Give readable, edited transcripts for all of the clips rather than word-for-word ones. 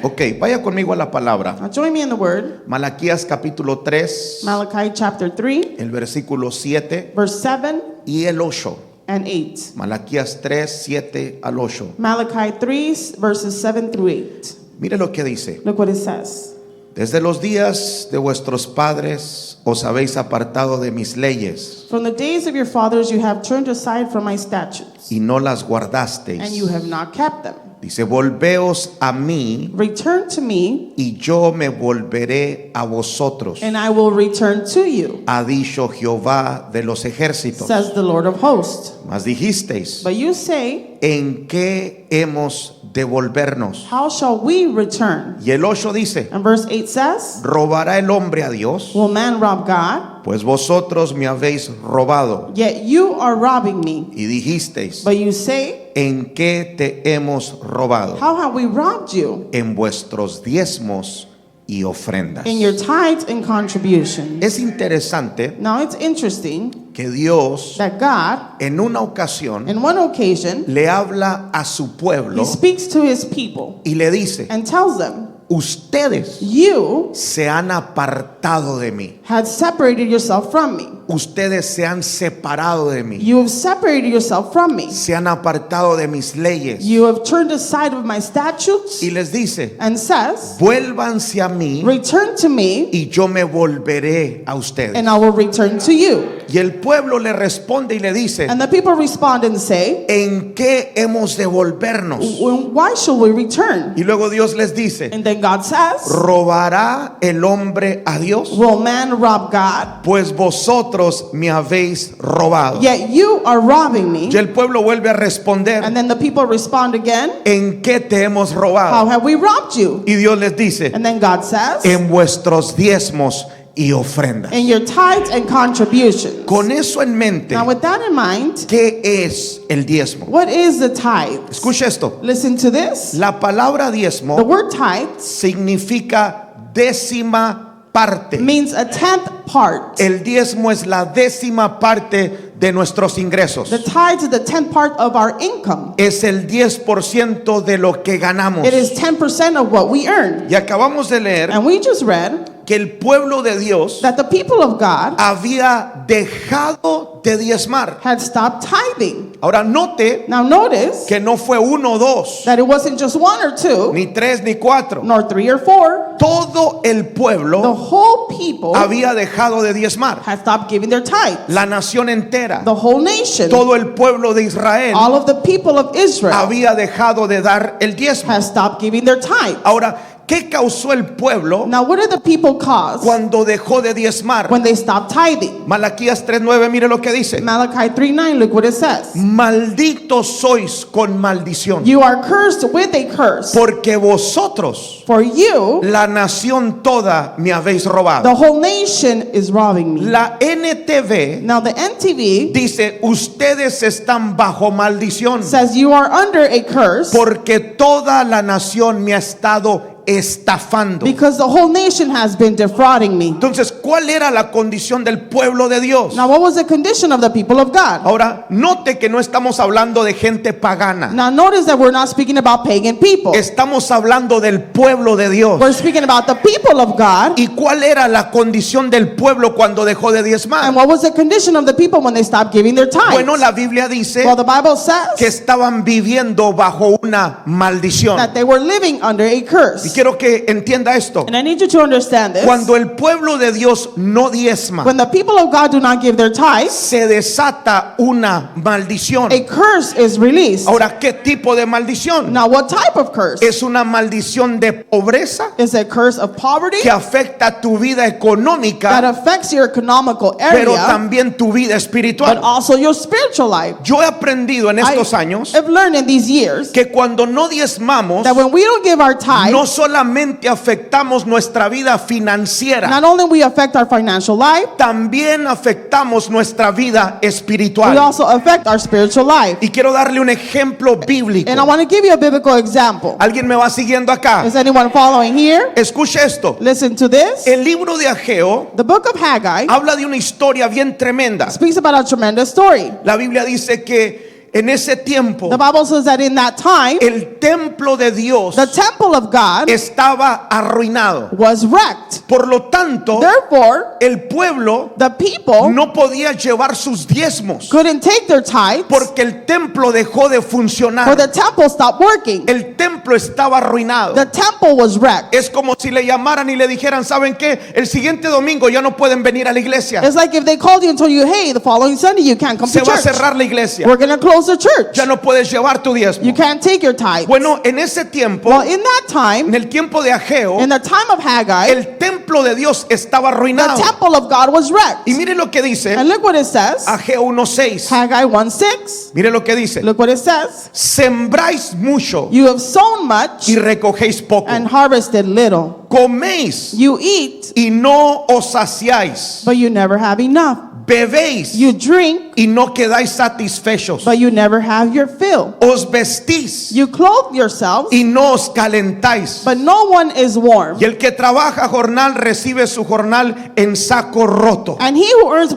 Ok, vaya conmigo a la palabra. Now join me in the word. Malaquías capítulo 3, Malachi chapter 3, el versículo 7 verse 7 y el 8. and 8. Malaquías 3, 7 al 8. Malachi 3, verses 7 through 8. Mire lo que dice. Look what it says. Desde los días de vuestros padres os habéis apartado de mis leyes From the days of your fathers you have turned aside from my statutes, y no las and guardasteis. you have not kept them. Dice, volveos a mí Return to me, y yo me volveré a vosotros, and I will return to you, ha dicho Jehová de los ejércitos. says the Lord of hosts. Mas dijisteis, But you say, ¿en qué hemos de volvernos? how shall we return? Y el 8 dice, And verse 8 says, ¿robará el hombre a Dios? will man rob God? Pues vosotros me habéis robado. Yet you are robbing me. Y dijisteis, But you say, ¿en qué te hemos robado? how have we robbed you? En vuestros diezmos y ofrendas. In your tithes and contributions. Es interesante Now it's interesting que Dios that God, en una ocasión in one occasion, le habla a su pueblo He speaks to His people y le dice, and tells them, ustedes you se han apartado de mí. had separated yourself from me. Ustedes se han separado de mí. You have separated yourself from me. Se han apartado de mis leyes. You have turned aside of my statutes, Y les dice, and says, vuélvanse a mí return to me, y yo me volveré a ustedes. and I will return to you. Y el pueblo le responde y le dice, And the people respond and say, ¿en qué hemos de volvernos? why shall we return? Y luego Dios les dice, And then God says, ¿robará el hombre a Dios? will man rob God? Pues vosotros me habéis robado. Yet you are robbing me. Y el pueblo vuelve a responder, And then the people respond again, ¿en qué te hemos how robado? have we robbed you? Y Dios les dice, And then God says, en vuestros diezmos y ofrendas. in your tithes and contributions. Con eso en mente, Now with that in mind, ¿qué es el diezmo? what is the tithe? Escucha esto. Listen to this. La palabra The diezmo word tithes significa décima parte. means a 10th part. El diezmo es la décima parte de nuestros ingresos. The tithe is the 10th part of our income. Es el 10% de lo que ganamos. It is 10% of what we earn. Y acabamos de leer And we just read que el pueblo de Dios that the people of God había dejado de diezmar. had stopped tithing. Ahora note Now notice que no fue uno o dos, that it wasn't just one or two, ni tres ni cuatro. nor three or four. Todo el The pueblo whole people había dejado de diezmar. had stopped giving their tithe. La nación entera, The whole nation, todo el pueblo de Israel all of the people of Israel había dejado de dar el diezmo. has stopped giving their tithe. Ahora, ¿qué causó el pueblo Now what did the people cause cuando dejó de diezmar? when they stopped tithing? Malaquías 3:9, mire lo que dice. Malachi 3:9, look what it says. Malditos sois con maldición, You are cursed with a curse, porque vosotros, for you, la nación toda, me habéis robado. the whole nation is robbing me. La NTV Now the NTV dice, ustedes están bajo maldición, says you are under a curse porque toda la nación me ha estado estafando. because the whole nation has been defrauding me. Entonces, ¿cuál era la condición del pueblo de Dios? Now what was the condition of the people of God? Ahora, note que no estamos hablando de gente pagana. Now notice that we're not speaking about pagan people. Estamos hablando del pueblo de Dios. We're speaking about the people of God. ¿Y cuál era la condición del pueblo cuando dejó de diezmar? And what was the condition of the people when they stopped giving their tithes? Bueno, la Biblia dice Well, the Bible que says estaban viviendo bajo una maldición. that they were living under a Y curse. quiero que entienda esto. And I need you to understand this. Cuando el pueblo de Dios no diezma, When the people of God do not give their tithes, se desata una maldición. a curse is released. Ahora, ¿qué tipo de maldición? Now, what type of curse? Es una maldición de pobreza Is a curse of poverty que afecta tu vida that económica, affects your economical pero area, también tu vida but espiritual. also your spiritual life. Yo he aprendido en estos años I've learned in these years que cuando no diezmamos, that when we don't give our tithe, no solamente afectamos nuestra vida financiera, not only we affect our financial life, también afectamos nuestra vida we espiritual. also affect our spiritual life. Y quiero darle un ejemplo bíblico. And I want to give you a biblical example. ¿Alguien me va siguiendo acá? Is anyone following here? Escuche esto. Listen to this. El libro de Ageo The book of Haggai habla de una historia bien tremenda. speaks about a tremendous story. La Biblia dice que en ese tiempo The Bible says that in that time, el templo de Dios the temple of God estaba arruinado. was wrecked. Por lo tanto, Therefore, el pueblo the people no podía llevar sus diezmos couldn't take their tithes, porque el templo dejó de for funcionar. the temple stopped working. El templo estaba arruinado. The temple was wrecked. Es como si le llamaran y le dijeran, ¿saben qué? El siguiente domingo ya no pueden venir a la iglesia. It's like if they called you and told you, hey, the following Sunday you can't come Se to va a church. cerrar la iglesia. We're going to close the church. Ya no puedes llevar tu diezmo. You can't take your tithes. Bueno, en ese tiempo, Well, in that time, en el tiempo de Ageo, in the time of Haggai, el templo de Dios estaba the arruinado. temple of God was wrecked. Y mire lo que dice And look what it says. Ageo 1:6. Haggai 1:6. Mire lo que dice. Look what it says. Sembráis mucho You have sown much y recogéis poco. and harvested little. Coméis You eat, y no os saciáis. but you never have enough. Bebéis You drink, y no quedáis satisfechos. but you never have your fill. Os vestís You clothe yourselves, y no os calentáis. but no one is warm. Y el que trabaja jornal recibe su jornal en saco roto. And he who earns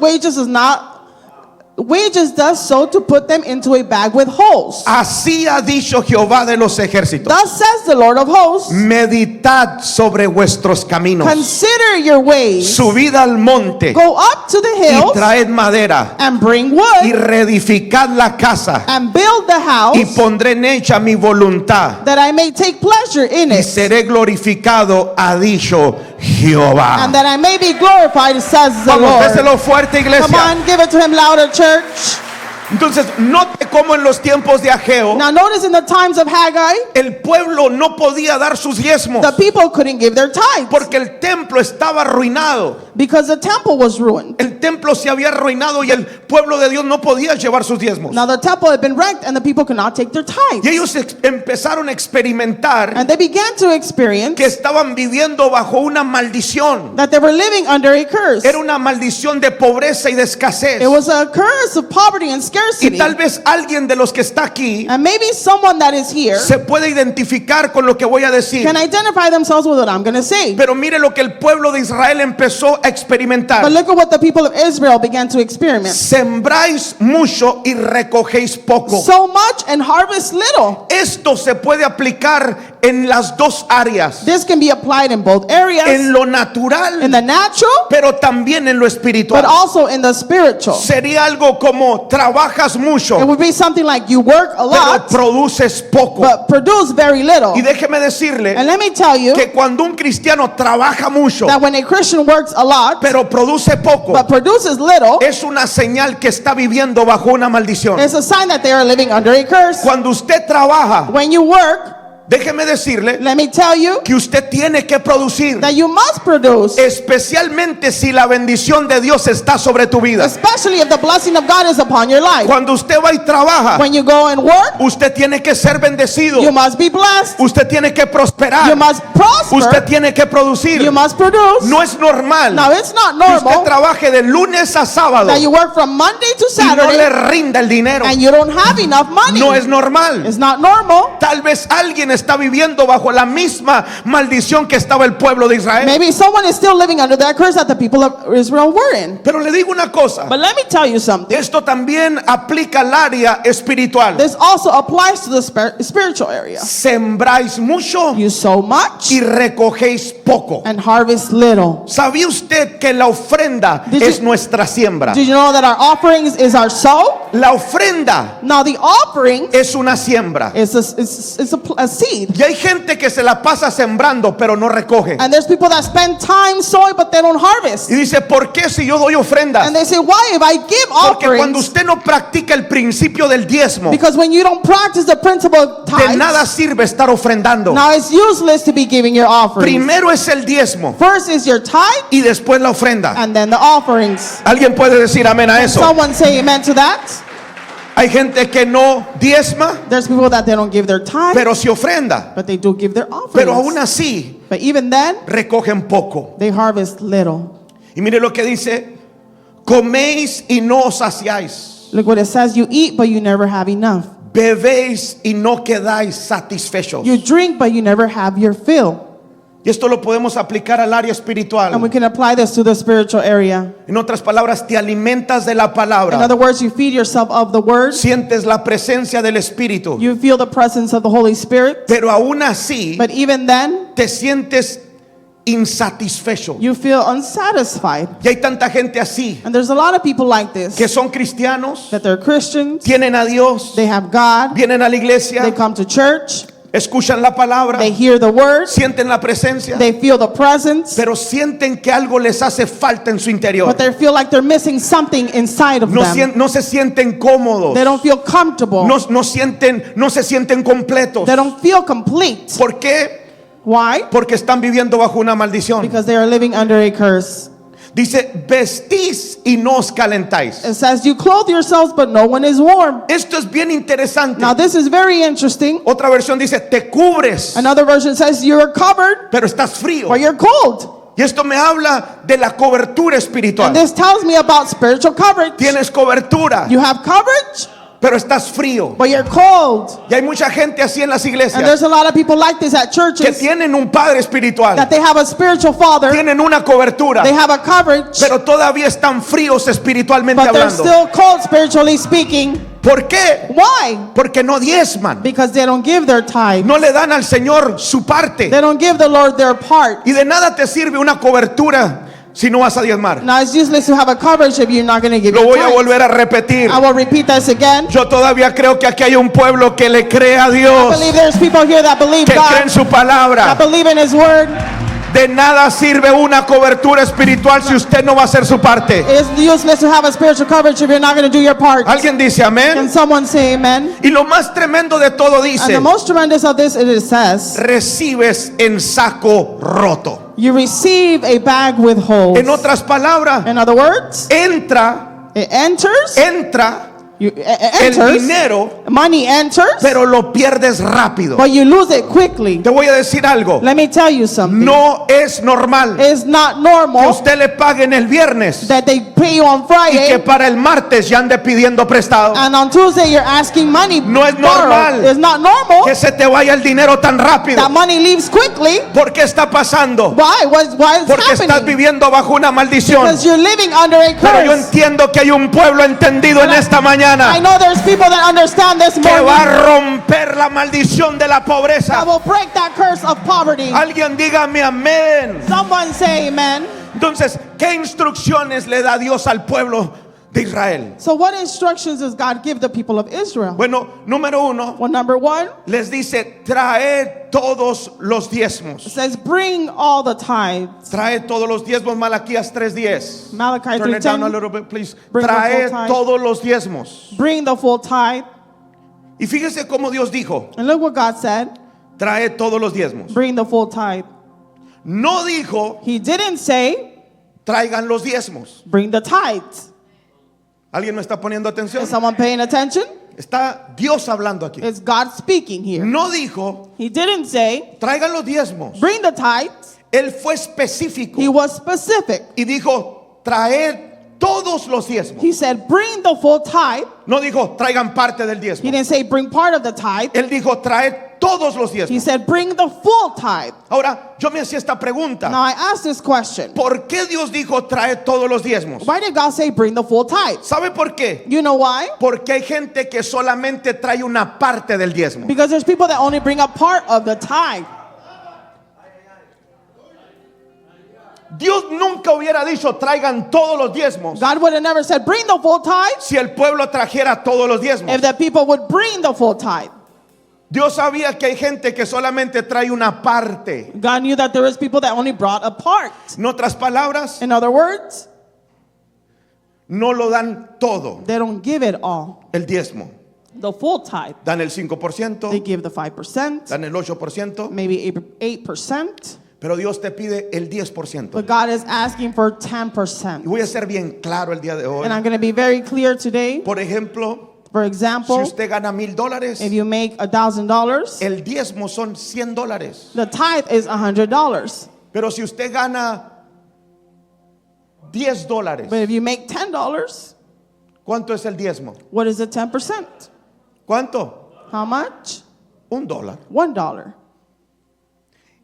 wages does so to put them into a bag with holes. Así ha dicho Jehová de los ejércitos. Thus says the Lord of hosts, Meditad sobre vuestros caminos. consider your ways, Subid al monte go up to the y hills traed madera and bring y wood reedificad la casa and build the y house, pondré en ella mi voluntad that I may take pleasure in y it, seré glorificado, ha dicho Jehová. and that I may be glorified, says the Vamos, Lord. déselo fuerte, Come iglesia. on, give it to him louder, church. Entonces, note cómo en los tiempos de Ageo Now notice in the times of Haggai, el pueblo no podía dar sus diezmos the people couldn't give their tithes porque el templo estaba arruinado. because the temple was ruined. El templo se había arruinado y el pueblo de Dios no podía llevar sus diezmos. Now the temple had been wrecked and the people could not take their Y tithes. ellos empezaron a experimentar And they began to experience que estaban viviendo bajo una maldición. that they were living under a curse. Era una maldición de pobreza y de escasez. It was a curse of poverty and Y scarcity. tal vez alguien de los que está aquí And maybe someone that is here se puede identificar con lo que voy a decir. can identify themselves with what I'm going to say. Pero mire lo que el pueblo de Israel empezó a experimentar. But look at what the people of Israel began to experiment. Sembráis mucho y recogéis poco. So much and harvest little. Esto se puede aplicar en las dos áreas. This can be applied in both areas, En lo in natural, the natural, pero también en lo but espiritual. also in the spiritual. Sería algo como trabajas It mucho, would be something like you work a pero lot, produces poco. but produce very little. Y déjeme decirle And let me tell you que cuando un cristiano trabaja mucho, that when a Christian works a lot, pero produce poco, but produces little, es una señal que está viviendo bajo una maldición. it's a sign that they are living under a curse. Cuando usted trabaja, When you work, déjeme decirle let me tell you que usted tiene que producir, that you must produce, especialmente si la bendición de Dios está sobre tu vida. especially if the blessing of God is upon your life. Cuando usted va y trabaja, When you go and work, usted tiene que ser bendecido. you must be blessed, Usted tiene que prosperar. you must prosper, Usted tiene que producir. you must produce. No es normal Now it's not que usted normal trabaje de lunes a sábado that you work from Monday to y no le Saturday rinda el dinero. and you don't have enough money. No es normal. It's not normal. Tal vez alguien está viviendo bajo la misma maldición que estaba el pueblo de Israel. Maybe someone is still living under that curse that the people of Israel were in. Pero le digo una cosa. But let me tell you something. Esto también aplica al área espiritual. This also applies to the spiritual area. Sembráis mucho You sow much y recogéis poco. and harvest little. ¿Sabía usted que la ofrenda Did es you- nuestra siembra? Did you know that our offerings is our sow? La ofrenda Now the offering es una siembra. is a seed. Y hay gente que se la pasa sembrando pero no recoge. And there's people that spend time sowing but they don't harvest. Y dice, ¿por qué si yo doy ofrendas? And they say, why if I give Porque cuando offerings? usted no practica el principio del diezmo, Because when you don't practice the principle of de nada tithes, sirve estar ofrendando. now it's useless to be giving your offerings. Primero es el diezmo First is your tithe y después la ofrenda. and then the offerings. ¿Alguien puede decir amén a eso? Someone say amen to that. Hay gente que no diezma, There's people that they don't give their tithe, pero sí ofrenda. but they do give their Pero aún offerings. así But even then, recogen poco. they harvest little. Y mire lo que dice, coméis y no os saciáis, Look what it says, you eat but you never have enough. bebéis y no quedáis satisfechos. You drink but you never have your fill. Y esto lo podemos aplicar al área espiritual. And we can apply this to the spiritual area. En otras palabras, te alimentas de la In palabra. other words, you feed yourself of the word. Sientes la presencia del Espíritu. You feel the presence of the Holy Spirit. Pero aún así, But even then, te sientes insatisfecho. you feel unsatisfied. Y hay tanta gente así, And there's a lot of people like this, que son cristianos, that they're Christians, tienen a Dios, they have God, vienen a la iglesia, they come to church, escuchan la palabra, they hear the word, sienten la presencia, they feel the presence, pero sienten que algo les hace falta en su interior. but they feel like they're missing something inside of No, them. no se sienten cómodos. They don't feel comfortable. No se sienten completos. They don't feel complete. ¿Por qué? Why? Porque están viviendo bajo una maldición. Because they are living under a curse. Dice, vestís y no os calentáis. It says you clothe yourselves, but no one is warm. Esto es bien interesante. Now this is very interesting. Otra versión dice, te cubres, Another version says you're covered, pero estás frío. but you're cold. Y esto me habla de la cobertura And espiritual. this tells me about spiritual coverage. Tienes cobertura, You have coverage, pero estás frío. but you're cold. Y hay mucha gente así en las And iglesias there's a lot of people like this at que churches, tienen un padre espiritual, that they have a spiritual father, tienen una cobertura, they have a coverage, pero todavía están fríos espiritualmente but they're hablando. still cold spiritually speaking. ¿Por qué? Why? Porque no diezman, Because they don't give their tithe. no le dan al Señor su parte. They don't give the Lord their part. Y de nada te sirve una cobertura si no vas a diezmar. Now it's useless to have a coverage if you're not going to give Lo your voy a tithe. volver a repetir. I will repeat this again. Yo todavía creo que aquí hay un pueblo que le cree a I Dios, believe there's people here that believe que cree en God, su that palabra. believe in His word. De nada sirve una cobertura espiritual si usted no va a hacer su parte. It's useless to have a spiritual coverage if you're not going to do your part. ¿Alguien dice Can amén? someone say amen? Y lo más tremendo de todo And dice, the most tremendous of this, it says, recibes en saco roto. you receive a bag with holes. En otras palabras, In other words, entra, it enters, entra it el enters, dinero, money enters, pero lo pierdes rápido. but you lose it quickly. Te voy a decir algo, Let me tell you something. no es normal It's not que normal usted le paguen el viernes that they pay you on y que Friday para el martes ya ande pidiendo prestado. and on Tuesday you're asking money No es borrowed. normal It's not normal que se te vaya el dinero tan rápido. that money leaves quickly. ¿Por qué está pasando? Why? Why is Porque estás happening? viviendo bajo una maldición. Because you're living under a Pero yo curse. entiendo que hay un pueblo entendido en esta I mañana know there's people that understand this que va a morning romper la maldición de la that pobreza. will break that curse of poverty. Alguien dígame amén. Someone say amen. Entonces, ¿qué instrucciones le da Dios al pueblo de Israel? So what instructions does God give the people of Israel? Bueno, número uno, Well, number one, les dice, trae todos los it diezmos. says bring all the tithes. Trae todos los diezmos, Malaquías 3:10. Malachi Turn it down a 3:10. little bit, please. Bring the Trae full tithe. todos los diezmos. Bring the full tithe. Y fíjese cómo Dios dijo, And look what God said. trae todos los diezmos. Bring the full tithe. No dijo, He didn't say traigan los diezmos. bring the tithes. ¿Alguien me está poniendo atención? Is someone paying attention? Está Dios hablando aquí. It's God speaking here. No dijo, He didn't say traigan los diezmos. bring the tithes. Él fue específico He was specific. y dijo, traed todos los diezmos. He said bring the full tithe. No dijo, traigan parte del He diezmo. didn't say bring part of the tithe. Él dijo, traed todos los He diezmos. said bring the full tithe. Ahora, yo me hacía esta pregunta. Now I asked this question. ¿Por qué Dios dijo, trae todos los diezmos? Why did God say bring the full tithe? ¿Sabe por qué? You know why? Porque hay gente que solamente trae una parte del diezmo. Because there's people that only bring a part of the tithe. Dios nunca hubiera dicho, traigan todos los diezmos, God would have never said bring the full tithe si el pueblo trajera todos los diezmos. if the people would bring the full tithe. Dios sabía que hay gente que solamente trae una parte. God knew that there was people that only brought a part. En otras palabras, In other words, no lo dan todo, they don't give it all. el diezmo. The full tithe. Dan el 5%, They give the 5%, dan el 8%, maybe 8%, pero Dios te pide el 10%. but God is asking for Y 10%. voy a ser bien claro el día de hoy. And I'm going to be very clear today. Por ejemplo, For si example, usted gana $1,000, if you make $1,000, el diezmo son $100. the tithe is $100. Pero si usted gana $10, But if you make $10, ¿cuánto es el diezmo? what is the 10%? ¿Cuánto? How much? $1. $1.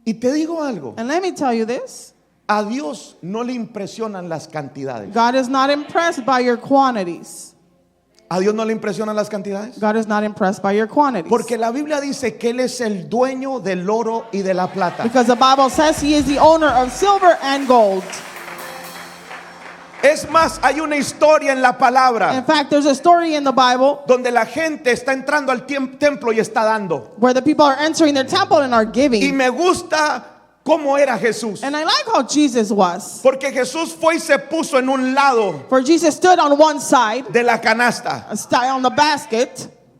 Y te digo algo, And let me tell you this. a Dios no le impresionan las cantidades. God is not impressed by your quantities. ¿A Dios no le impresionan las cantidades? God is not impressed by your quantities. Porque la Biblia dice que Él es el dueño del oro y de la plata. Because the Bible says he is the owner of silver and gold. Es más, hay una historia en la In palabra fact, there's a story in the Bible donde la gente está entrando al templo y está dando. where the people are entering their temple and are Y giving. me gusta cómo era Jesús. And I like how Jesus was. Porque Jesús fue y se puso en un lado For Jesus stood on one side, de la canasta. on the basket.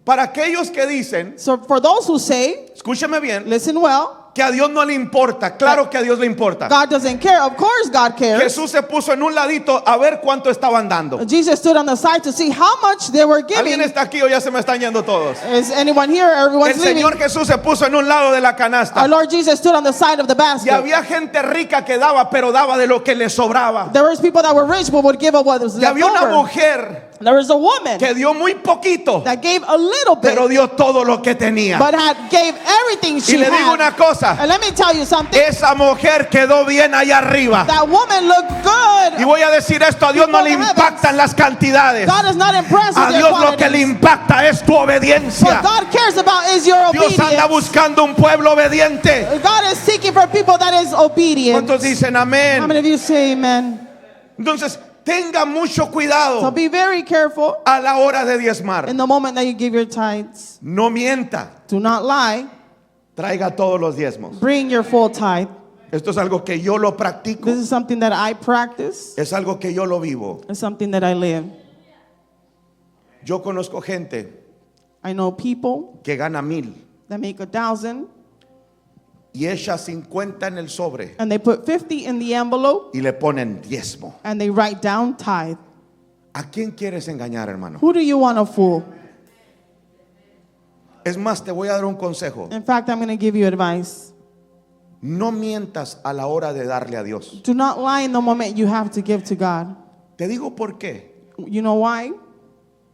Para aquellos que dicen, So for those who say, escúcheme bien, listen well, que a Dios no le importa. Claro que a Dios le importa. God doesn't care. Of course God cares. Jesús se puso en un ladito a ver cuánto estaban dando. Jesus stood on the side to see how much they were ¿Alguien giving. está aquí o ya se me están yendo todos? Is anyone here? El Everyone's leaving. Señor Jesús se puso en un lado de la canasta. Our Lord Jesus stood on the side of the Y basket. había gente rica que daba, pero daba de lo que le sobraba. There was people that were rich but would give up what was Y left había una over. mujer There was a woman que dio muy poquito, that gave a little bit, pero dio todo lo que tenía. but gave everything Y she le digo had. una cosa, And let me tell you something. esa mujer quedó bien allá arriba. That woman looked Y good. voy a decir esto, a Dios no le impactan las cantidades. God is not impressed A with Dios your lo que le quantities. impacta es tu obediencia. What God cares about is your Dios anda obedience. buscando un pueblo obediente. God is seeking for people that is obedient. ¿Cuántos dicen How many amén? of you say amen? Entonces, tenga mucho So cuidado be very careful a la hora de diezmar. in the moment that you give your tithes. No mienta, Do not lie. traiga todos los diezmos. Bring your full tithe. Esto es algo que yo lo practico, This is something that I practice. es algo que yo lo vivo. It's something that I live. Yo conozco gente I know people que gana 1,000 that make 1,000 y echa 50 en el sobre and they put 50 in the envelope y le ponen diezmo. and they write down tithe. ¿A quién quieres engañar, hermano? Who do you want to fool? Es más, te voy a dar un consejo. In fact, I'm going to give you advice. No mientas a la hora de darle a Dios. Do not lie in the moment you have to give to God. Te digo por qué. You know why?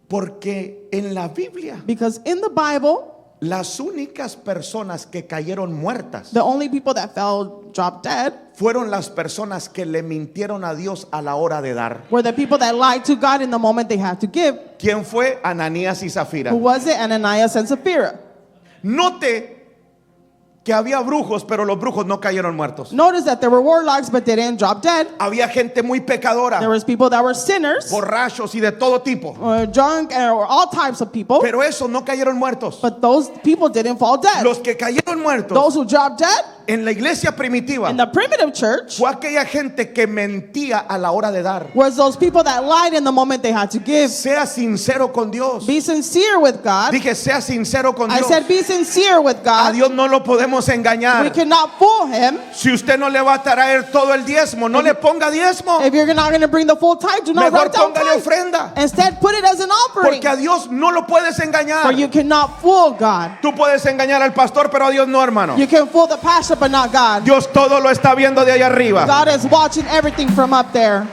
Porque en la Biblia Because in the Bible, las únicas personas que cayeron muertas the only people that dropped dead, fueron las personas que le mintieron a Dios a la hora de dar. were the people that lied to God in the moment they had to give. ¿Quién fue? Ananías y Zafira. Who was it? Ananias and Sapphira. Note que había brujos, pero los brujos no cayeron muertos. Notice that there were warlocks, but they didn't drop dead. Había gente muy pecadora, There was people that were sinners, borrachos y de todo tipo. or drunk, or all types of people. Pero esos no cayeron muertos. But those people didn't fall dead. Los que cayeron muertos Those who dropped dead en la iglesia primitiva in the primitive church fue aquella gente que mentía a la hora de dar. was those people that lied in the moment they had to give. Sea sincero con Dios. Be sincere with God. Dije, sea sincero con I Dios. said be sincere with A God. Dios no lo podemos We engañar. cannot fool him. Si usted no le va a traer todo el diezmo, no le ponga diezmo. If you're not going to bring the full tithe, do not Mejor write down póngale tithe. ofrenda. Instead, put it as an offering. Porque a Dios no lo puedes For engañar. you cannot fool God. Tú puedes engañar al pastor, pero a Dios no, hermano. You can fool the pastor, but not God. Dios todo lo está viendo de allá arriba. God is watching everything from up there.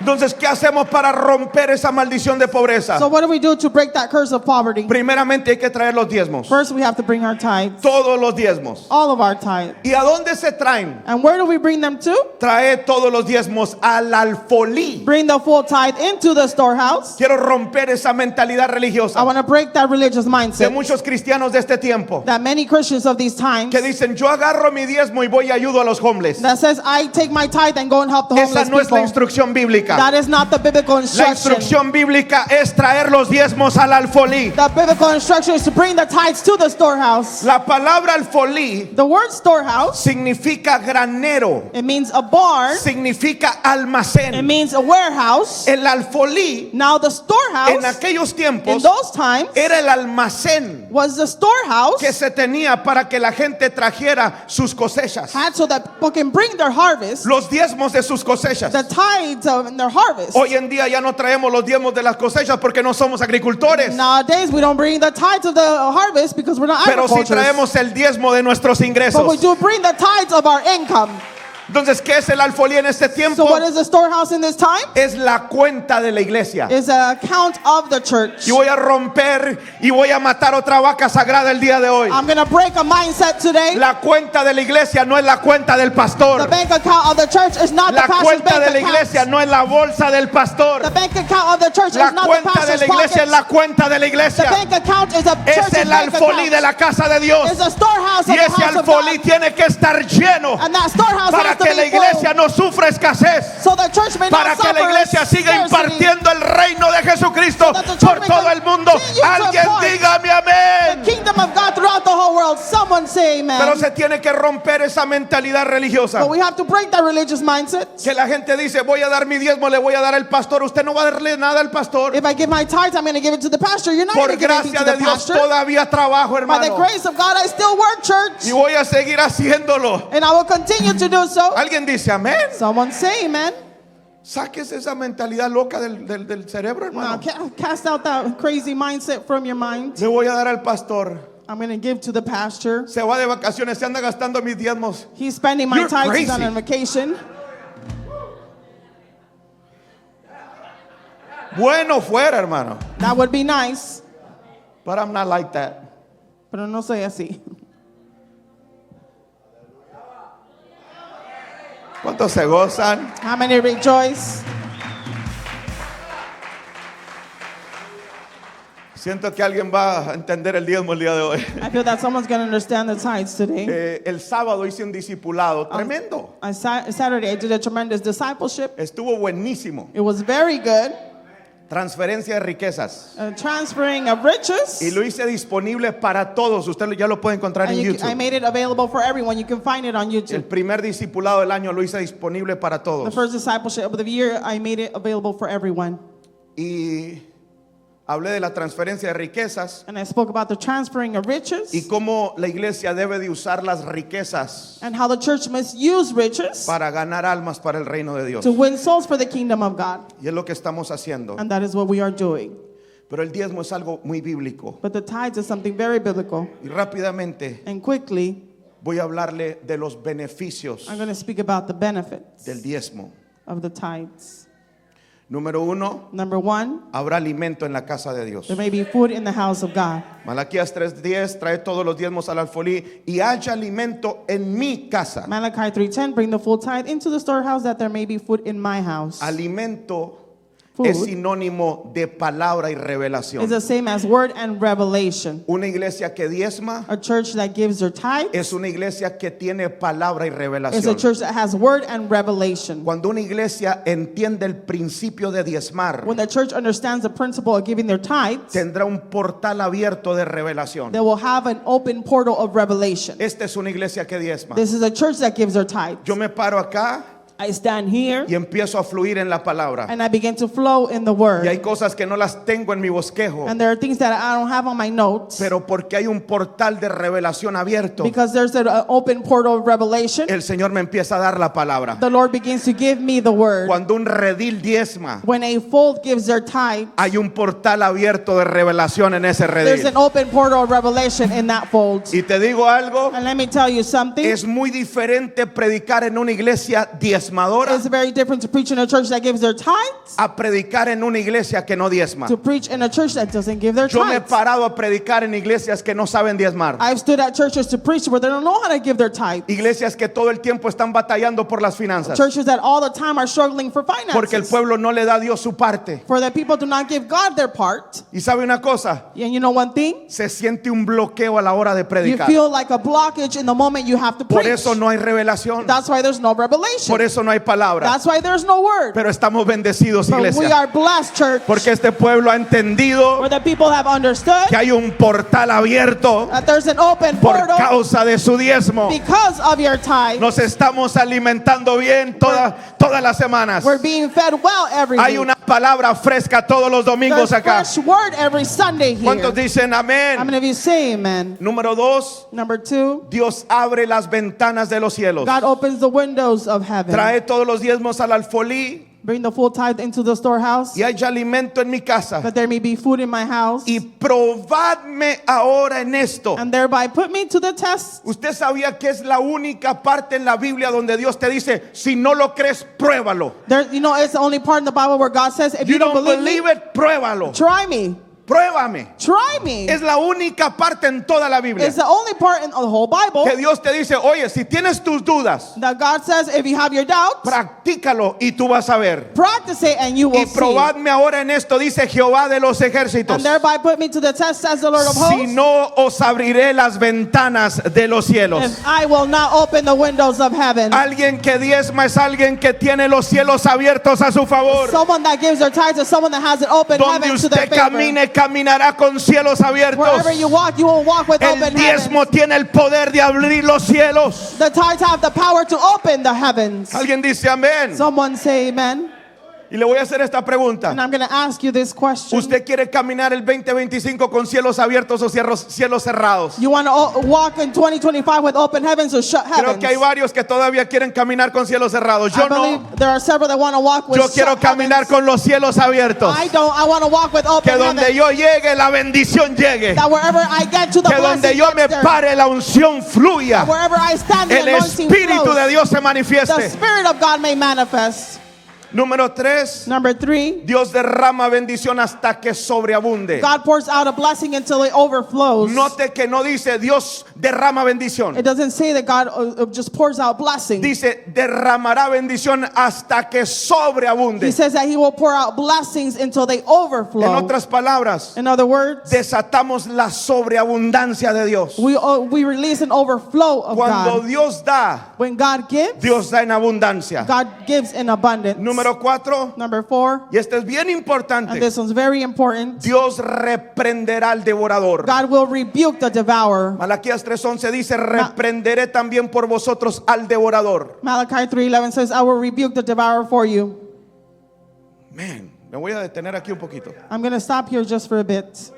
Entonces, ¿qué hacemos para romper esa maldición de pobreza? So what do we do to break that curse of poverty? Primeramente hay que traer los diezmos. First, we have to bring our tithes. Todos los diezmos. All of our tithes. ¿Y a dónde se traen? And where do we bring them to? Trae todos los diezmos al alfolí. Bring the full tithe into the storehouse. Quiero romper esa mentalidad I religiosa want to break that religious de mindset muchos cristianos de este tiempo that many Christians of these times que dicen, yo agarro mi diezmo y voy y ayudo a los homeless. that says, I take my tithe and go and help the Esa homeless no es la people. instrucción bíblica. That is not the biblical La instruction. instrucción bíblica es traer los diezmos al alfolí. The biblical instruction is to bring the tithes to the storehouse. La palabra alfolí The word storehouse, significa granero, it means a barn, significa it almacén. means a warehouse. El alfolí Now the en storehouse aquellos in tiempos those times era el almacén was the storehouse que se tenía para que la gente trajera sus cosechas, had so that people can bring their harvest, los diezmos de sus cosechas. the tithes of their harvest. Hoy en día ya no traemos los diezmos de las cosechas porque no somos agricultores, Nowadays we don't bring the tithes of the harvest because we're not pero sí agriculturists. traemos el diezmo de nuestros But we ingresos. do bring the tithes of our income. Entonces, ¿qué es el alfolí en este tiempo? So what is the storehouse in this time? Es la cuenta de la iglesia. Is an account of the church. Y voy a romper y voy a matar otra vaca sagrada el día de hoy. I'm going to break a mindset today. La cuenta de la iglesia no es la cuenta del The pastor. bank account of the church is not the La pastor's cuenta bank de la account. iglesia no es la bolsa del pastor. The bank account of the church La is not the cuenta de pastor's la iglesia es pockets. la cuenta de la The iglesia. bank account is a Es church's el bank alfolí de account. la casa de Dios. It's a storehouse Y of the ese house of alfolí God. tiene que estar lleno And that storehouse para has to que la be iglesia full. no sufra escasez. So the church may Para not que la suffer iglesia siga scarcity. impartiendo el reino de Jesucristo So that the church por may todo el mundo. continue to Alguien impart dígame The amén. kingdom of God throughout the whole world. Someone say amen. Pero se tiene que romper esa mentalidad religiosa. But we have to break that religious mindset. Que la gente dice, voy a dar mi diezmo, le voy a dar al pastor. Usted no va a darle nada al pastor. If I give my tithes, I'm going to give it to the pastor. You're not going Por to give anything gracia to de the Dios pastor. todavía trabajo, By the hermano. grace of God, I still work, church. Y voy a seguir haciéndolo. And I will continue to do so. Alguien dice amén. Someone say amen. Sáquese esa mentalidad loca del cerebro, Now, hermano. cast out that crazy mindset from your mind. Le voy a dar al pastor. I'm going to give to the pastor. Se va de vacaciones, se anda gastando mis diezmos. He's spending my You're tithes. He's on crazy. a vacation. Bueno fuera, hermano. That would be nice. But I'm not like that. Pero no soy así. ¿Cuántos se gozan? How many rejoice? Siento que alguien va a entender el diezmo el día de hoy. I feel that someone's going to understand the tithes today. El sábado hice un discipulado tremendo. On Saturday, I did a tremendous discipleship. Estuvo buenísimo. It was very good. Transferencia de riquezas. Transferring of riches. Y lo hice disponible para todos. Usted ya lo puede encontrar And en I YouTube. made it available for everyone. You can find it on El YouTube. primer discipulado del año lo hice disponible para The todos. first discipleship of the year, I made it available for everyone. Y hablé de la transferencia de riquezas And I spoke about the transferring of riches y cómo la iglesia debe de usar las riquezas and how the church must use riches para ganar almas para el reino de Dios. to win souls for the kingdom of God. Y es lo que estamos haciendo. And that is what we are doing. Pero el diezmo es algo muy bíblico. But the tithes is something very biblical. Y rápidamente And quickly, voy a hablarle de los beneficios I'm going to speak about the benefits del diezmo. of the tithes. Número 1, Number one, habrá alimento en la casa de Dios. there may be food in the house of God. Malaquías 3:10, trae todos los diezmos al alfolí y haya alimento en mi casa. Malachi 3:10, bring the full tithe into the storehouse that there may be food in my house. Alimento Food es sinónimo de palabra y revelación. is the same as word and revelation. Una iglesia que diezma A church that gives their tithe es una iglesia que tiene palabra y is a revelación. church that has word and revelation. Cuando una iglesia entiende el principio de diezmar, When the church understands the principle of giving their tithes, tendrá un portal abierto de revelación. they will have an open portal of revelation. Esta es una iglesia que diezma. This is a church that gives their tithes. Yo me paro acá I stand here y empiezo a fluir en la palabra. and I begin to flow in the word. Y hay cosas que no las tengo en mi bosquejo, And there are things that I don't have on my notes pero porque hay un portal de revelación abierto, because there's an open portal of revelation. el Señor me empieza a dar la palabra. The Lord begins to give me the word. Cuando un redil diezma, When a fold gives their tithe, hay un portal abierto de revelación en ese there's an redil. open portal of revelation in that fold. Y te digo algo, And let me tell you something. es muy diferente predicar en una iglesia diezmadora It's very different to preach in a church that gives their tithes a predicar en una iglesia que no diezma. to preach in a church that doesn't give their Yo me he tithes. parado a predicar en iglesias que no saben diezmar. I've stood at churches to preach where they don't know how to give their tithes. Iglesias que todo el tiempo están batallando por las finanzas. Churches that all the time are struggling for Porque el finances. pueblo no le da a Dios su parte. For the people do not give God their part. Y sabe una cosa, And you know one thing? se siente un bloqueo a la hora de You predicar. feel like a blockage in the moment you have to Por preach. eso no hay revelación. That's why there's no revelation. Por eso no hay palabra. That's why there's no word. Pero estamos bendecidos, But we iglesia. are blessed, church, Porque este pueblo ha entendido where the people have understood que hay un portal abierto that there's an open por portal causa de su diezmo. because of your tithe. Nos estamos alimentando bien todas las semanas. We're being fed well every Hay week. una palabra fresca todos los domingos There's acá. fresh word every Sunday here. ¿Cuántos dicen How amén? many of you say amen? Número 2, Number two, Dios abre las ventanas de los cielos. God opens the windows of heaven. Trae todos los diezmos al alfolí Bring the full tithe into the storehouse, y haya alimento en mi casa. that there may be food in my house, Y probadme ahora en esto. and thereby put me to the test. Usted sabía que es la única parte en la Biblia donde Dios te dice, si no lo crees, pruébalo. There, it's the only part in the Bible where God says, if You you don't don't believe me, it, pruébalo. try me. Pruébame. Try me. Es la única parte en toda la Biblia It's the only part in the whole Bible que Dios te dice, oye, si tienes tus dudas, that God says, if you have your doubts, practícalo y tú vas a ver. practice it and you will Y see. probadme ahora en esto, dice Jehová de los ejércitos. And thereby put me to the test, says the Lord of Si hosts, no, os abriré las ventanas de los cielos. if I will not open the windows of heaven. Alguien que diezma es alguien que tiene los cielos abiertos a su favor. Someone that gives their tithes is someone that has an open Donde heaven to their usted favor. camine, caminará con cielos abiertos. Wherever you will walk with El open diezmo heaven. tiene el poder de abrir los cielos. The tithes have the power to open the heavens. Alguien dice amén. Someone say amen. Y le voy a hacer esta pregunta. And I'm going to ask you this question. ¿Usted quiere caminar el 2025 con cielos abiertos o cielos cerrados? You want to walk in 2025 with open heavens or shut heavens? Creo que hay varios que todavía quieren caminar con cielos cerrados. Yo I believe no. there are several that want to walk with Yo quiero shut caminar heavens. con los cielos abiertos. I don't. I want to walk with open Que donde heavens. yo llegue, la bendición llegue. That wherever I get to the Que donde blessing yo me gets there. pare, la unción fluya. Wherever I stand, the El anointing Espíritu flows. de Dios se The manifieste. Spirit of God may manifest. Número 3. Number 3, Dios derrama bendición hasta que sobreabunde. God pours out a blessing until it overflows. Note que no dice Dios derrama bendición. It doesn't say that God just pours out blessing. Dice derramará bendición hasta que He sobreabunde. says that He will pour out blessings until they En overflow. otras palabras, In other words, desatamos la sobreabundancia de Dios. we release an overflow of Cuando God. Dios da, When God gives, Dios da en abundancia. God gives in abundance. Número 4, Number 4, y este es bien and importante. this one's very important. Dios reprenderá al devorador. God will rebuke the devourer. Malaquías 3:11 dice, reprenderé también por vosotros al devorador. Malachi 3:11 says, I will rebuke the devourer for you. Man, me voy a detener aquí un poquito. I'm going to stop here just for a bit.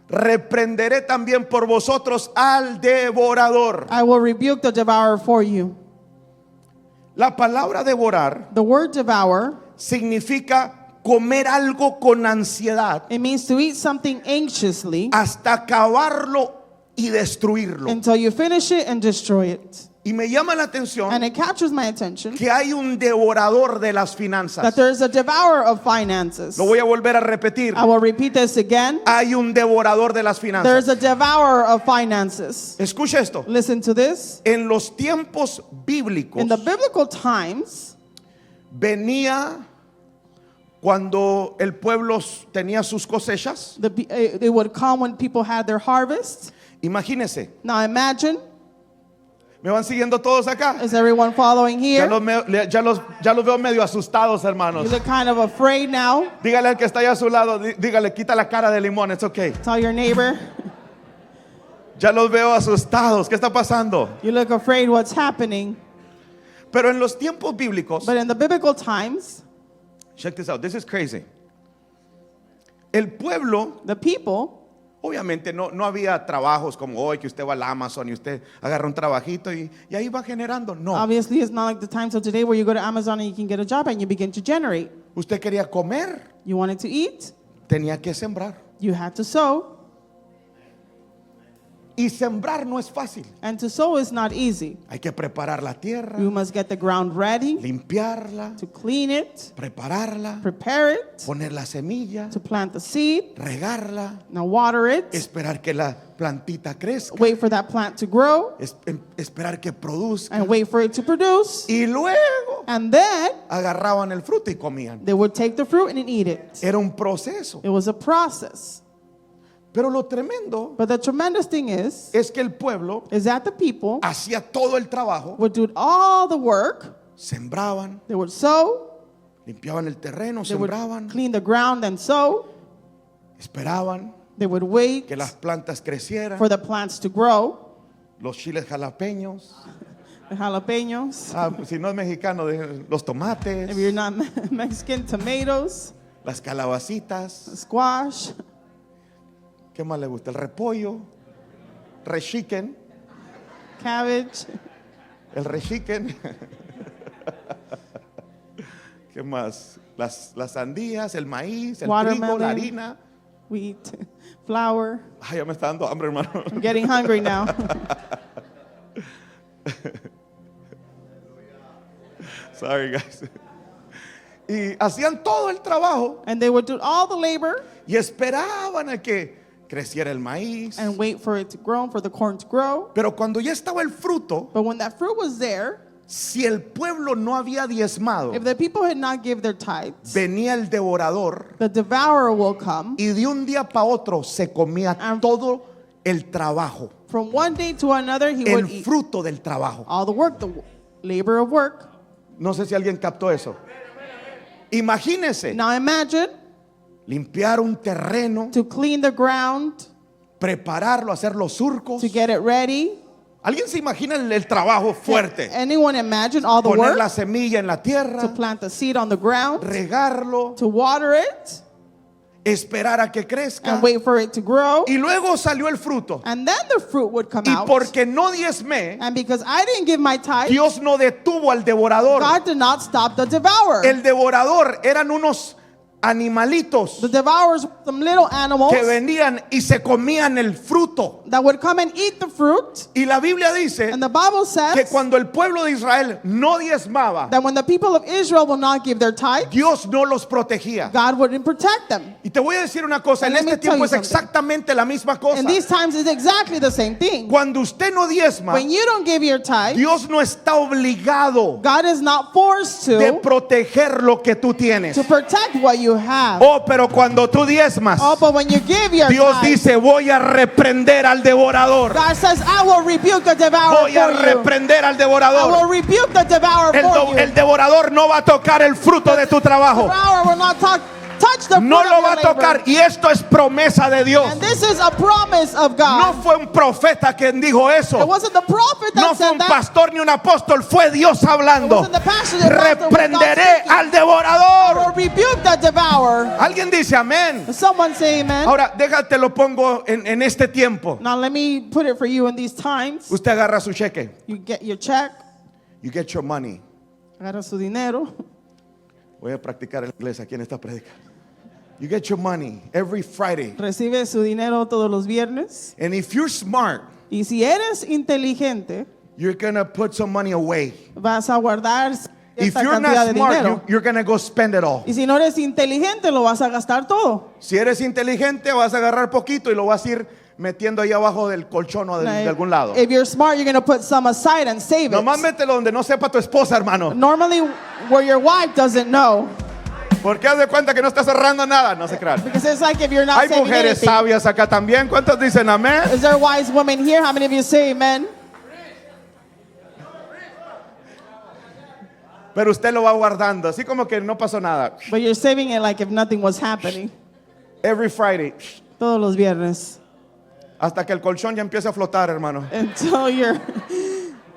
Reprenderé también por vosotros al devorador. I will rebuke the devourer for you. La palabra devorar The word devour, significa comer algo con ansiedad it means to eat something anxiously hasta acabarlo y destruirlo. until you finish it and destroy it. Y me llama la And atención it captures my attention que hay un devorador de las that finanzas. there is a devourer of finances. Lo voy a volver a repetir. I will repeat this again. Hay un devorador de las There is finanzas. a devourer of finances. Escucha esto. Listen to this. En los tiempos bíblicos In the biblical times, venía cuando el pueblo tenía sus cosechas. it would come when people had their harvest. Imagínese. Now imagine, ¿Me van siguiendo todos acá? is everyone following Ya here? los veo medio asustados, hermanos. You look kind of afraid now. Dígale al que está allá a su lado, dígale, quita la cara de limón, it's okay. Tell your neighbor, Ya los veo asustados, ¿qué está pasando? you look afraid what's happening. Pero en los tiempos bíblicos, But in the biblical times, check this out, this is crazy. El pueblo, the people, obviamente no había trabajos como hoy, que usted va al Amazon y usted agarra un trabajito y ahí va generando. No, obviously it's not like the times of today where you go to Amazon and you can get a job and you begin to generate. usted quería comer, You wanted to eat, tenía que sembrar. you had to sow. Y sembrar no es fácil. And to sow is not easy. Hay que preparar la tierra, You must get the ground ready, limpiarla, to clean it, prepararla, prepare it, poner la semilla, to plant the seed, regarla, now water it, esperar que la plantita crezca, wait for that plant to grow, esperar que produzca. and wait for it to produce. Y luego And then agarraban el fruto y comían. they would take the fruit and eat it. Era un proceso. It was a process. Pero lo tremendo But the tremendous thing is es que el pueblo that the people hacía todo el trabajo, would do all the work. sembraban, They would sow, limpiaban el terreno, they would sembraban, clean the ground and sow. esperaban They would wait que las plantas crecieran, for the plants to grow. los chiles jalapeños, The jalapenos. si no es mexicano, los tomates, If you're not Mexican, tomatoes, las calabacitas, squash, ¿qué más le gusta? El repollo, rechiquen, cabbage. el rechiquen. ¿Qué más? Las sandías, el maíz, el trigo, Watermelon. la harina. Wheat, flour. Ay, ya me está dando hambre, hermano. I'm getting hungry now. Sorry, guys. Y hacían todo el trabajo And they would do all the labor y esperaban a que creciera el maíz. and wait for it to grow, for the corn to grow. Pero cuando ya estaba el fruto, But when that fruit was there, si el pueblo no había diezmado, if the people had not give their tithes, venía el devorador the devourer will come. y de un día para otro se comía todo el trabajo, From one day to another, he el would eat fruto del trabajo. all the work, the labor of work. No sé si alguien captó eso. Imagínese Now imagine limpiar un terreno, to clean the ground, prepararlo, hacer los surcos. to get it ready. ¿Alguien se imagina el trabajo fuerte? Anyone imagine all the Poner la work? semilla en la To tierra, plant the seed on the ground, regarlo, to water it, esperar a que crezca. and wait for it to grow. Y luego salió el fruto. And then the fruit would come Y out. porque no diezmé, And because I didn't give my tithe, Dios no detuvo al devorador. God did not stop the devourer. El devorador eran unos animalitos The devourers were some little animals que venían y se comían el fruto. that would come and eat the fruit. Y la Biblia dice And the Bible que says cuando el pueblo de Israel no diezmaba, that when the people of Israel will not give their tithe, Dios no los protegía. God wouldn't protect them. Y te voy a decir una cosa, en And let este me tell tiempo you es something. exactamente la misma cosa. In these times, it's exactly the same thing. Cuando usted no diezma, When you don't give your tithe, Dios no está obligado God is not forced de to proteger lo que tú tienes. protect what you have. Oh, pero cuando tú diezmas, Oh, but when you give your Dios tithe, dice, voy a reprender al devorador. God says, I will rebuke the devourer Voy a for you. reprender al I devorador. will rebuke the devourer for you. El devorador no va a tocar el fruto de tu trabajo. Devourer will not touch the No fruit lo of va a your labor. tocar. Y esto es promesa de Dios. And this is a promise of God. No fue un profeta quien dijo It eso. wasn't the prophet that No fue said un that. pastor ni un apóstol. Fue Dios hablando. It wasn't the pastor, the prophet, it was God Reprenderé speaking. al I devorador. will rebuke the devourer. Alguien dice amén. Someone say amen. Ahora, déjate lo pongo en este tiempo. Now let me put it for you in these times. Usted agarra su cheque. You get your check, You get your money. agarra su dinero. Voy a practicar el inglés aquí en esta predica. You get your money every Friday. Recibe su dinero todos los viernes. And if you're smart, Y si eres inteligente, you're going to put some money away. vas a guardar If esta you're cantidad not de smart, dinero. you're going to go spend it all. Y si no eres inteligente, lo vas a gastar todo. Si eres inteligente, vas a agarrar poquito y lo vas a ir metiendo ahí abajo del colchón o de algún lado. If you're smart, you're going to put some aside and save Nomás it. mételo donde no sepa tu esposa, hermano. Normally, where your wife doesn't know. Porque haz de cuenta que no estás cerrando nada. No se crean. Because it's like if you're not Hay saving mujeres anything. sabias acá también. ¿Cuántos dicen amén? Is there wise women here? How many of you say amen? Pero usted lo va guardando, así como que no pasó nada. But you're saving it like if nothing was happening. Every Friday. Todos los viernes. Hasta que el colchón ya empiece a flotar, hermano.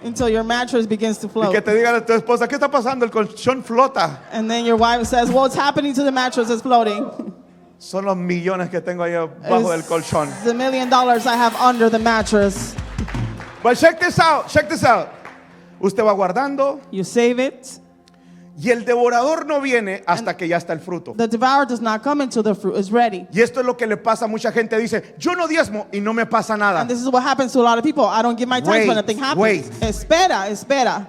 Until your mattress begins to Y float. que te diga a tu esposa, ¿qué está pasando? El colchón flota. And then your wife says, what's happening to the mattress is floating. Son los millones que tengo ahí abajo del colchón. It's the $1 million I have under the mattress. But check this out, check this out. Usted va guardando You save it. y el devorador no viene hasta que ya está el fruto. The devourer does not come until the fruit is ready. Y esto es lo que le pasa a mucha gente. Dice, yo no diezmo y no me pasa nada. And this is what happens to a lot of people. I don't give my tithes, Wait, but nothing happens. wait. Espera.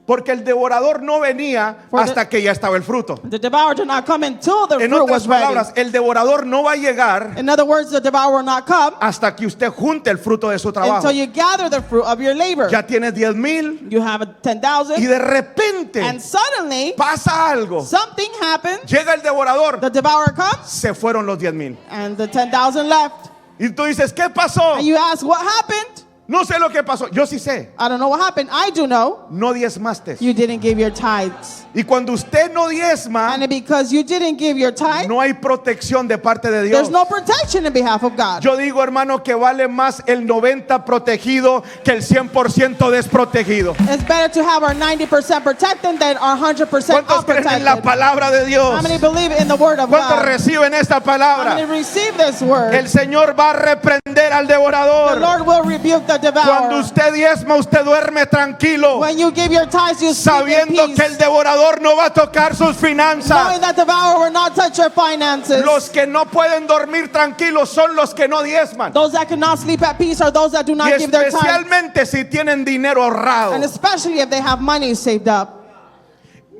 Porque el devorador no venía hasta que ya estaba el fruto. The devourer did not come until the En fruit otras was ready. palabras, el devorador no va a llegar In other words, the devourer will not come hasta que usted junte el fruto de su trabajo. until you gather the fruit of your labor. Ya tienes 10,000 You have y 10,000, de repente and suddenly pasa algo. something happens. Llega el devorador, The devourer comes, se fueron los 10,000. and the 10,000 left. Y tú dices, ¿qué pasó? And you ask, what happened? No sé lo que pasó. Yo sí sé. I don't know what happened. I do know. No diezmaste. You didn't give your tithes. Y cuando usted no diezma, And because you didn't give your tithe, no hay protección de parte de Dios. there's no protection in behalf of God. Yo digo, hermano, que vale más el 90 protegido que el 100% desprotegido. It's better to have our 90% protected than our 100% ¿Cuántos creen en la unprotected. palabra de Dios? How many believe in the word of ¿Cuántos God? reciben esta How palabra? many receive this word? El Señor va a reprender al The devorador. Lord will rebuke the Cuando devourer. usted diezma, usted duerme tranquilo, When you give your tithes, you sleep in sabiendo peace, que el devorador no va a tocar sus finanzas. knowing that the devourer will not touch your finances. Los que no pueden dormir tranquilos son los que no diezman. Those that cannot sleep at peace are those that do Y not give their tithes. especialmente si tienen dinero ahorrado. And especially if they have money saved up.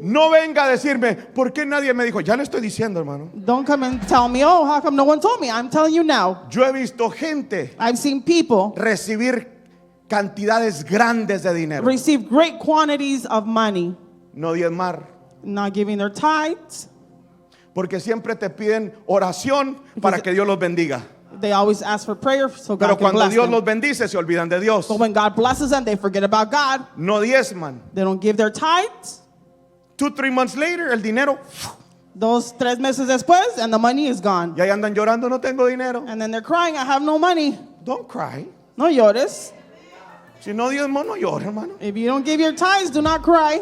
No venga a decirme, ¿por qué nadie me dijo? Ya le estoy diciendo, hermano. Don't come and tell me, oh, how come no one told me? I'm telling you now. Yo he visto gente I've seen people recibir cantidades grandes de dinero. receive great quantities of money, No diezmar. not giving their tithes. Porque siempre te piden oración para que Dios los bendiga. They always ask for prayer so Pero God can cuando bless Dios them. los bendice, se olvidan de Dios. But when God blesses them, they forget about God. No diezman. They don't give their tithes. 2-3 months later, el dinero, Those 3 meses después, and the money is gone. y ahí andan llorando, no tengo dinero. And then they're crying, I have no money. Don't cry. No llores. Si no diezmo, no llora, hermano. If you don't give your tithes, do not cry.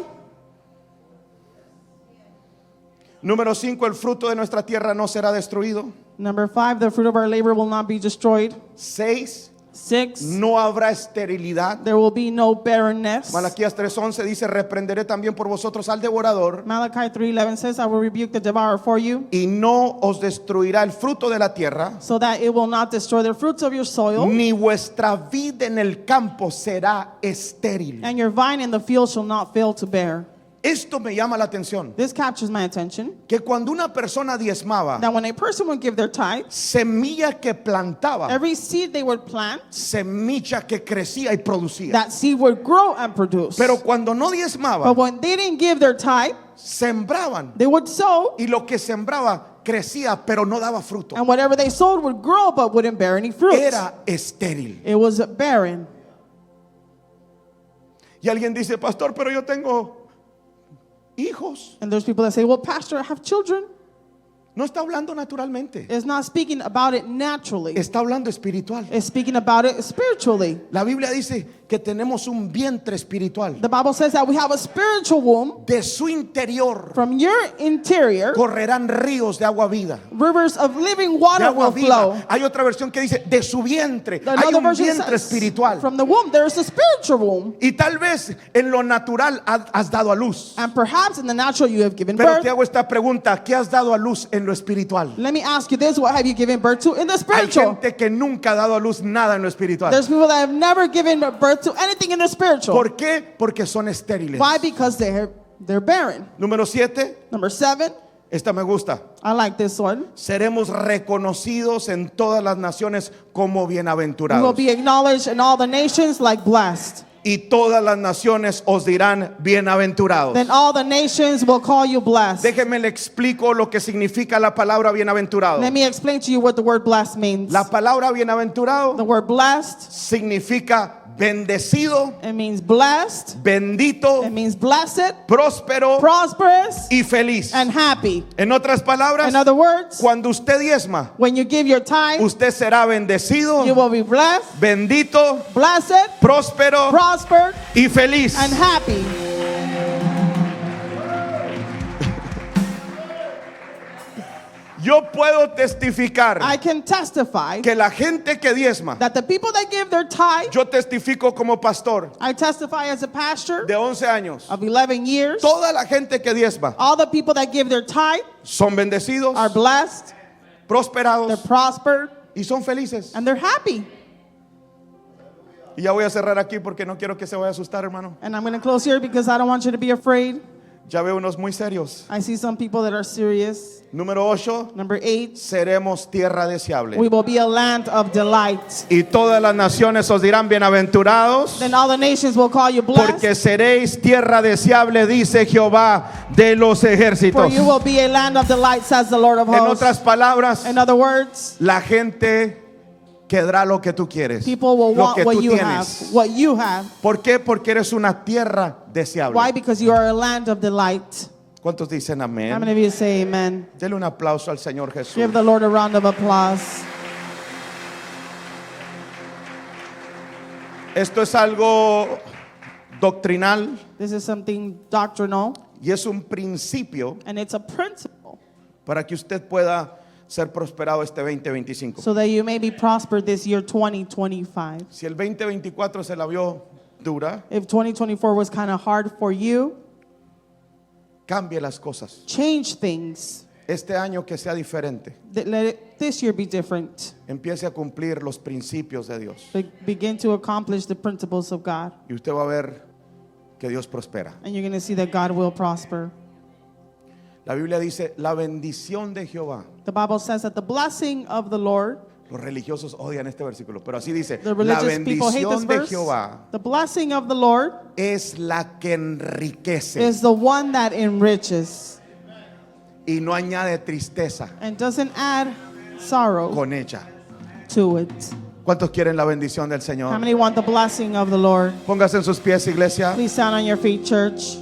Número 5, el fruto de nuestra tierra no será destruido. Number 5, the fruit of our labor will not be destroyed. 6, 6, no habrá esterilidad. there will be no barrenness. Malaquías 3:11 dice, reprenderé también por vosotros al devorador, Malachi 3:11 says, I will rebuke the devourer for you, y no os destruirá el fruto de la tierra, so that it will not destroy the fruits of your soil, ni vuestra vid en el campo será estéril. and your vine in the field shall not fail to bear. Esto me llama la atención, This captures my attention, que cuando una persona diezmaba, that when a person would give their tithes, semilla que plantaba, every seed they would plant, semilla que crecía y producía. that seed would grow and produce. Pero cuando no But diezmaba, when they didn't give their tithe, sembraban, they would sow, y lo que sembraba crecía, pero no daba fruto. and whatever they sowed would grow but wouldn't bear any fruit. Era estéril. It was barren. Y alguien dice, pastor, pero yo tengo hijos. And there's people that say, well, Pastor, I have children. No está hablando naturalmente, It's not speaking about it naturally. está hablando espiritual. It's speaking about it spiritually. La Biblia dice que tenemos un vientre espiritual. The Bible says that we have a spiritual womb. De su interior From your interior, correrán ríos de agua vida. rivers of living De water agua will flow. viva. Hay otra versión que dice de su vientre. Hay Another un version vientre says, espiritual. from the womb, there is a spiritual womb. Y tal vez en lo natural has dado a luz. And perhaps in the natural you have given Pero birth. te hago esta pregunta, ¿qué has dado a luz en lo espiritual? Let me ask you this, what have you given birth to in the Hay spiritual? gente que nunca ha dado a luz nada en lo espiritual. There's people that have never given birth to anything in the spiritual. ¿Por qué? Porque son estériles. Why? Because they're barren. Número 7, Number 7, esta me gusta. I like this one. Seremos reconocidos en todas las naciones como We will bienaventurados. be acknowledged in all the nations like blessed. Y todas las naciones os dirán bienaventurados. Then all the nations will call you blessed. Déjeme le explico lo que significa la palabra bienaventurado. Let me explain to you what the word blessed means. La palabra The bienaventurado word blessed, significa bendecido, it means blessed, bendito, it means blessed, próspero prosperous, y feliz. and happy. En otras palabras, In other words, cuando usted diezma, when you give your tithe, usted será bendecido, you will be blessed, bendito, blessed, próspero prospered, y feliz. and happy. Yo puedo testificar I can testify que la gente que diezma, that the people that give their tithe, yo testifico como pastor I testify as a pastor de 11 años, of 11 years, toda la gente que diezma all the people that give their tithe son bendecidos, are blessed, they're prosperados prospered, y son felices. and they're happy. Y ya voy a cerrar aquí porque no quiero que se vaya a asustar, hermano. And I'm going to close here because I don't want you to be afraid. Ya veo unos muy serios. I see some people that are serious. Número 8, Number 8, seremos tierra deseable. we will be a land of delight. Y todas las naciones os dirán bienaventurados, Then all the nations will call you porque blessed, seréis tierra deseable, dice Jehová de los for ejércitos. you will be a land of delight, says the Lord of En hosts. otras palabras, In other words, la gente quedará lo que tú quieres, people will lo want que what tú you have. tienes. What you have. ¿Por qué? Porque eres una tierra deseable. Why? Because you are a land of delight. ¿Cuántos dicen How many amén? of you say amen? Dele un aplauso al Señor Jesús. Give the Lord a round of applause. Esto es algo doctrinal This is something doctrinal, y es un principio and it's a principle para que usted pueda ser prosperado este 2025. so that you may be prospered this year 2025. Si el 2024 se la vio dura, If 2024 was kind of hard for you, cambie las cosas. change things. Este año que sea diferente. This year be different. Empiece a cumplir los principios de Dios. Begin to accomplish the principles of God. Y usted va a ver que Dios prospera. And you're going to see that God will prosper. La Biblia dice, la bendición de Jehová. The Bible says that the blessing of the Lord, Los religiosos odian este versículo, pero así dice, the la religious people hate this bendición de verse. Jehová The blessing of the Lord es la que enriquece is the one that enriches y no añade tristeza and doesn't add sorrow con ella. to it. ¿Cuántos quieren la bendición del How Señor? many want the blessing of the Lord? Póngase en sus pies, iglesia. Please stand on your feet, church.